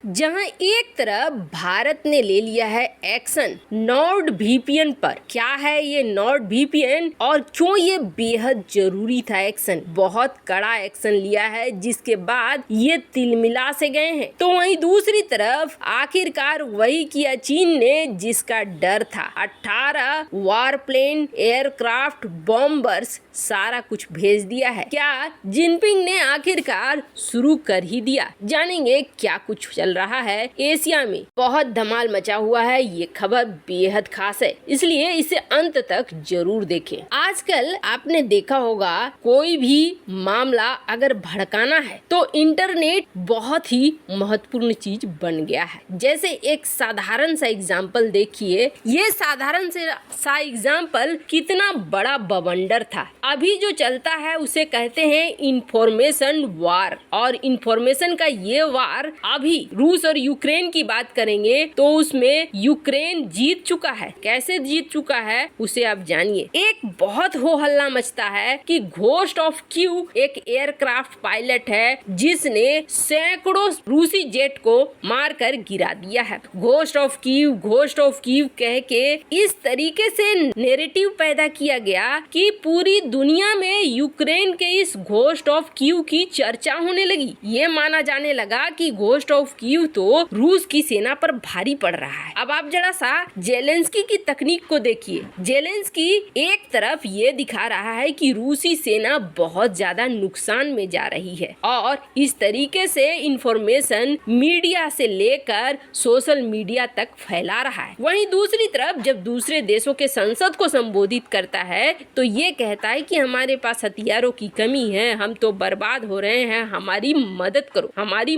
जहां एक तरफ भारत ने ले लिया है एक्शन नॉर्ड वीपीएन पर। क्या है ये नॉर्ड वीपीएन और क्यों ये बेहद जरूरी था एक्शन? बहुत कड़ा एक्शन लिया है जिसके बाद ये तिलमिला से गए हैं। तो वहीं दूसरी तरफ आखिरकार वही किया चीन ने जिसका डर था। 18 वारप्लेन, एयरक्राफ्ट, बॉम्बर्स सारा कुछ भेज दिया है। क्या जिनपिंग ने आखिरकार शुरू कर ही दिया? जानेंगे क्या कुछ चल रहा है एशिया में। बहुत धमाल मचा हुआ है, ये खबर बेहद खास है, इसलिए इसे अंत तक जरूर देखें। आजकल आपने देखा होगा कोई भी मामला अगर भड़काना है तो इंटरनेट बहुत ही महत्वपूर्ण चीज बन गया है। जैसे एक साधारण सा एग्जाम्पल देखिए, ये साधारण सा एग्जाम्पल कितना बड़ा बवंडर था। अभी जो चलता है उसे कहते हैं इंफॉर्मेशन वार, और इंफॉर्मेशन का ये वार अभी रूस और यूक्रेन की बात करेंगे तो उसमें यूक्रेन जीत चुका है। कैसे जीत चुका है उसे आप जानिए। एक बहुत हो हल्ला मचता है कि घोस्ट ऑफ कीव एक एयरक्राफ्ट पायलट है जिसने सैकड़ों रूसी जेट को मारकर गिरा दिया है। घोस्ट ऑफ कीव कह के इस तरीके से नैरेटिव पैदा किया गया कि पूरी दुनिया में यूक्रेन के इस घोस्ट ऑफ कीव की चर्चा होने लगी। ये माना जाने लगा कि घोस्ट ऑफ कीव तो रूस की सेना पर भारी पड़ रहा है। अब आप जरा सा जेलेंस्की की तकनीक को देखिए। जेलेंस्की एक तरफ ये दिखा रहा है कि रूसी सेना बहुत ज्यादा नुकसान में जा रही है और इस तरीके से इंफॉर्मेशन मीडिया से लेकर सोशल मीडिया तक फैला रहा है। वहीं दूसरी तरफ जब दूसरे देशों के संसद को संबोधित करता है तो ये कहता है कि हमारे पास हथियारों की कमी है, हम तो बर्बाद हो रहे हैं, हमारी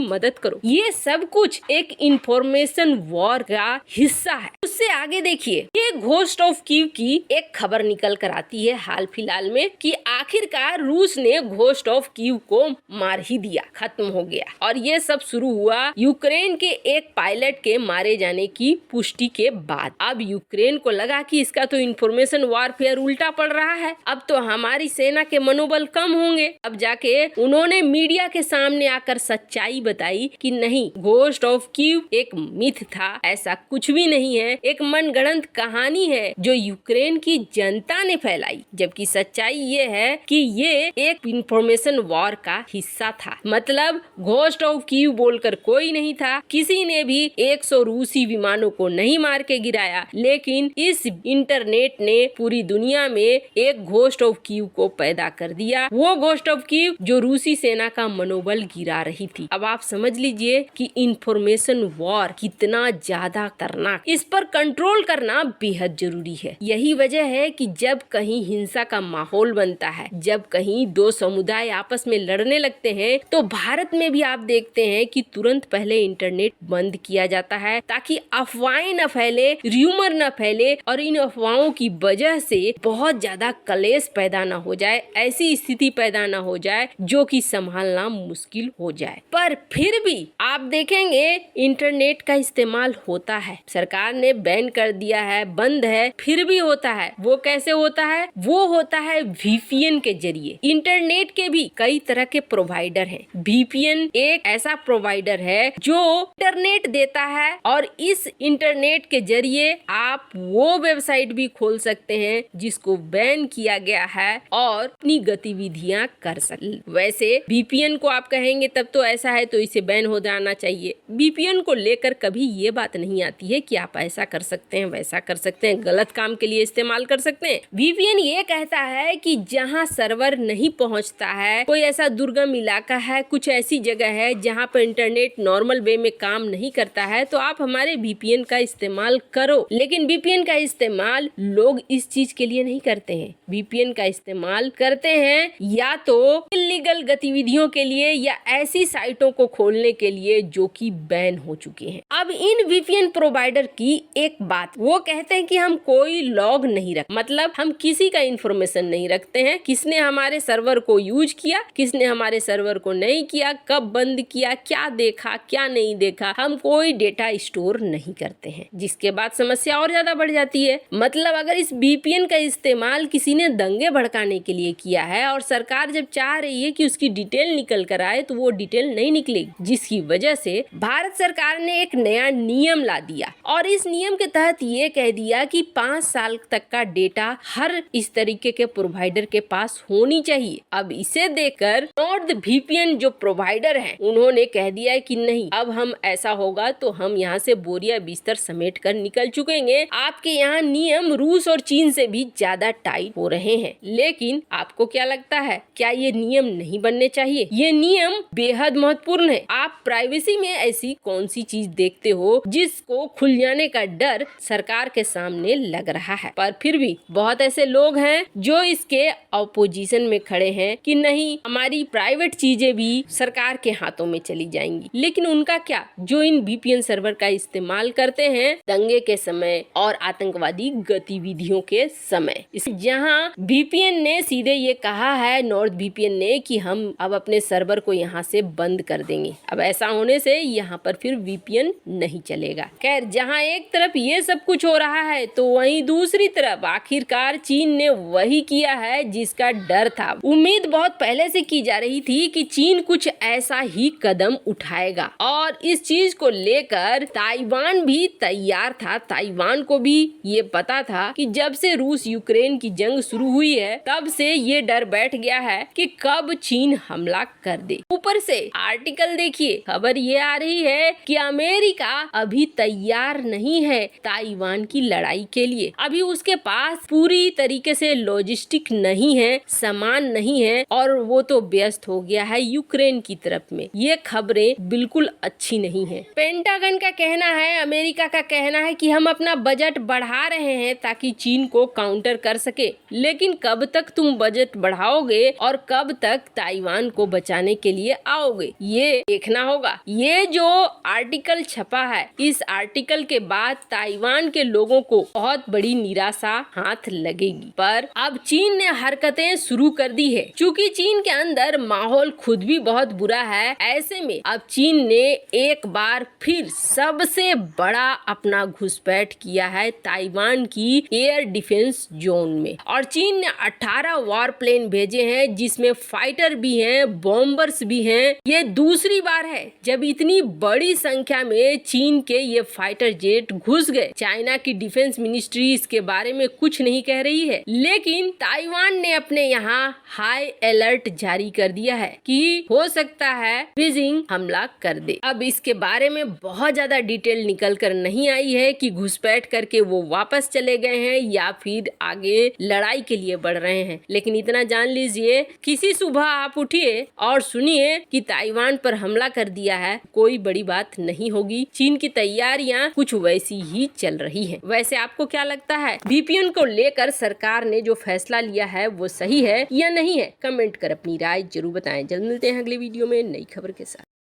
मदद करो। ये सब कुछ एक इंफॉर्मेशन वॉर का हिस्सा है। उससे आगे देखिए, ये घोस्ट ऑफ कीव की एक खबर निकल कर आती है हाल फिलहाल में कि आखिरकार रूस ने घोस्ट ऑफ कीव को मार ही दिया, खत्म हो गया। और ये सब शुरू हुआ यूक्रेन के एक पायलट के मारे जाने की पुष्टि के बाद। अब यूक्रेन को लगा कि इसका तो इंफॉर्मेशन वॉरफेयर उल्टा पड़ रहा है, अब तो हमारी सेना के मनोबल कम होंगे। अब जाके उन्होंने मीडिया के सामने आकर सच्चाई बताई कि नहीं, घोस्ट ऑफ कीव एक मिथ था, ऐसा कुछ भी नहीं है, एक मनगढ़ंत कहानी है जो यूक्रेन की जनता ने फैलाई। जबकि सच्चाई ये है कि ये एक इंफॉर्मेशन वॉर का हिस्सा था। मतलब घोस्ट ऑफ कीव बोलकर कोई नहीं था, किसी ने भी 100 रूसी विमानों को नहीं मार के गिराया, लेकिन इस इंटरनेट ने पूरी दुनिया में एक घोस्ट ऑफ कीव को पैदा कर दिया। वो घोस्ट ऑफ कीव जो रूसी सेना का मनोबल गिरा रही थी। अब आप समझ लीजिए कि इंफॉर्मेशन वॉर कितना ज्यादा खतरनाक, इस पर कंट्रोल करना बेहद जरूरी है। यही वजह है कि जब कहीं हिंसा का माहौल बनता है, जब कहीं दो समुदाय आपस में लड़ने लगते हैं, तो भारत में भी आप देखते हैं कि तुरंत पहले इंटरनेट बंद किया जाता है ताकि अफवाहें न फैले, र्यूमर न फैले और इन अफवाहों की वजह से बहुत ज्यादा कलेश पैदा न हो जाए, ऐसी स्थिति पैदा न हो जाए जो कि संभालना मुश्किल हो जाए। पर फिर भी आप देखेंगे इंटरनेट का इस्तेमाल होता है, सरकार ने बैन कर दिया है, बंद है, फिर भी होता है। वो कैसे होता है? वो होता है वीपीएन के जरिए। इंटरनेट के भी कई तरह के प्रोवाइडर हैं। वीपीएन एक ऐसा प्रोवाइडर है जो इंटरनेट देता है और इस इंटरनेट के जरिए आप वो वेबसाइट भी खोल सकते हैं जिसको बैन किया गया है और अपनी गतिविधियां कर सकते। वैसे वीपीएन को आप कहेंगे तब तो ऐसा है तो इसे बैन हो जाना चाहिए। वीपीएन को लेकर कभी ये बात नहीं आती है कि आप ऐसा कर सकते हैं, वैसा कर सकते हैं, गलत काम के लिए इस्तेमाल कर सकते हैं। वीपीएन ये कहता है कि जहां सर्वर नहीं पहुंचता है, कोई ऐसा दुर्गम इलाका है, कुछ ऐसी जगह है जहां पर इंटरनेट नॉर्मल वे में काम नहीं करता है, तो आप हमारे वीपीएन का इस्तेमाल करो। लेकिन वीपीएन का इस्तेमाल लोग इस चीज के लिए नहीं करते हैं। वीपीएन का इस्तेमाल करते हैं या तो इलीगल गतिविधियों के लिए या ऐसी साइटों को खोलने के लिए जो कि बैन हो चुके हैं। अब इन वीपीएन प्रोवाइडर की एक बात, वो कहते हैं कि हम कोई लॉग नहीं रख, मतलब हम किसी का इंफॉर्मेशन नहीं रखते हैं, किसने हमारे सर्वर को यूज किया, किसने हमारे सर्वर को नहीं किया, कब बंद किया, क्या देखा, क्या नहीं देखा, हम कोई डेटा स्टोर नहीं करते हैं। जिसके बाद समस्या और ज्यादा बढ़ जाती है। मतलब अगर इस वीपीएन का इस्तेमाल किसी ने दंगे भड़काने के लिए किया है और सरकार जब चाह रही है कि उसकी डिटेल निकल कर आए तो वो डिटेल नहीं निकलेगी, जिसकी वजह से भारत सरकार ने एक नया नियम ला दिया और इस नियम के तहत ये कह दिया कि 5 साल तक का डेटा हर इस तरीके के प्रोवाइडर के पास होनी चाहिए। अब इसे देखकर नॉर्ड वीपीएन जो प्रोवाइडर हैं उन्होंने कह दिया है कि नहीं, अब हम ऐसा होगा तो हम यहाँ से बोरिया बिस्तर समेट कर निकल चुकेंगे। आपके यहाँ नियम रूस और चीन से भी ज्यादा टाइट हो रहे हैं। लेकिन आपको क्या लगता है, क्या ये नियम नहीं बनने चाहिए? ये नियम बेहद महत्वपूर्ण है। आप प्राइवेसी में ऐसी कौन सी चीज देखते हो जिसको खुल जाने का डर सरकार के सामने लग रहा है? पर फिर भी बहुत ऐसे लोग हैं जो इसके अपोजिशन में खड़े हैं कि नहीं, हमारी प्राइवेट चीजें भी सरकार के हाथों में चली जाएंगी। लेकिन उनका क्या, जो इन वीपीएन सर्वर का इस्तेमाल करते हैं दंगे के समय और आतंकवादी गतिविधियों के समय। जहां वीपीएन ने सीधे ये कहा है, नॉर्ड वीपीएन ने, कि हम अब अपने सर्वर को यहाँ से बंद कर देंगे। अब ऐसा होने से यहाँ पर फिर वीपीएन नहीं चलेगा। खैर, जहाँ एक तरफ ये सब कुछ हो रहा है तो वहीं दूसरी तरफ आखिरकार चीन ने वही किया है जिसका डर था। उम्मीद बहुत पहले से की जा रही थी कि चीन कुछ ऐसा ही कदम उठाएगा और इस चीज को लेकर ताइवान भी तैयार था। ताइवान को भी ये पता था कि जब से रूस यूक्रेन की जंग शुरू हुई है तब से ये डर बैठ गया है कि कब चीन हमला कर दे। ऊपर से आर्टिकल देखिए, खबर ये आ रही है कि अमेरिका अभी तैयार नहीं है ताइवान की लड़ाई के लिए। अभी उसके पास पूरी तरीके से लॉजिस्टिक नहीं है, सामान नहीं है और वो तो व्यस्त हो गया है यूक्रेन की तरफ में। ये खबरें बिल्कुल अच्छी नहीं है। पेंटागन का कहना है, अमेरिका का कहना है कि हम अपना बजट बढ़ा रहे हैं ताकि चीन को काउंटर कर सके। लेकिन कब तक तुम बजट बढ़ाओगे और कब तक ताइवान को बचाने के लिए आओगे, ये देखना होगा। ये जो आर्टिकल छपा है, इस आर्टिकल के बाद ताइवान के लोगों को बहुत बड़ी निराशा हाथ लगेगी। पर अब चीन ने हरकतें शुरू कर दी है। चूंकि चीन के अंदर माहौल खुद भी बहुत बुरा है, ऐसे में अब चीन ने एक बार फिर सबसे बड़ा अपना घुसपैठ किया है ताइवान की एयर डिफेंस जोन में। और चीन ने 18 वॉर प्लेन भेजे हैं जिसमें फाइटर भी हैं, बॉम्बर्स भी हैं। ये दूसरी बार है जब इतनी बड़ी संख्या में चीन के ये फाइटर जेट घुस गए। चाइना की डिफेंस मिनिस्ट्री इसके बारे में कुछ नहीं कह रही है, लेकिन ताइवान ने अपने यहाँ हाई अलर्ट जारी कर दिया है कि हो सकता है बीजिंग हमला कर दे। अब इसके बारे में बहुत ज्यादा डिटेल निकल कर नहीं आई है कि घुसपैठ करके वो वापस चले गए हैं या फिर आगे लड़ाई के लिए बढ़ रहे हैं। लेकिन इतना जान लीजिए, किसी सुबह आप उठिए और सुनिए कि ताइवान पर हमला कर दिया है, कोई बड़ी बात नहीं होगी। चीन की तैयारियां कुछ वैसी ही चल रही हैं। वैसे आपको क्या लगता है, वीपीएन को लेकर सरकार ने जो फैसला लिया है वो सही है या नहीं है? कमेंट कर अपनी राय जरूर बताएं। जल्द मिलते हैं अगले वीडियो में नई खबर के साथ।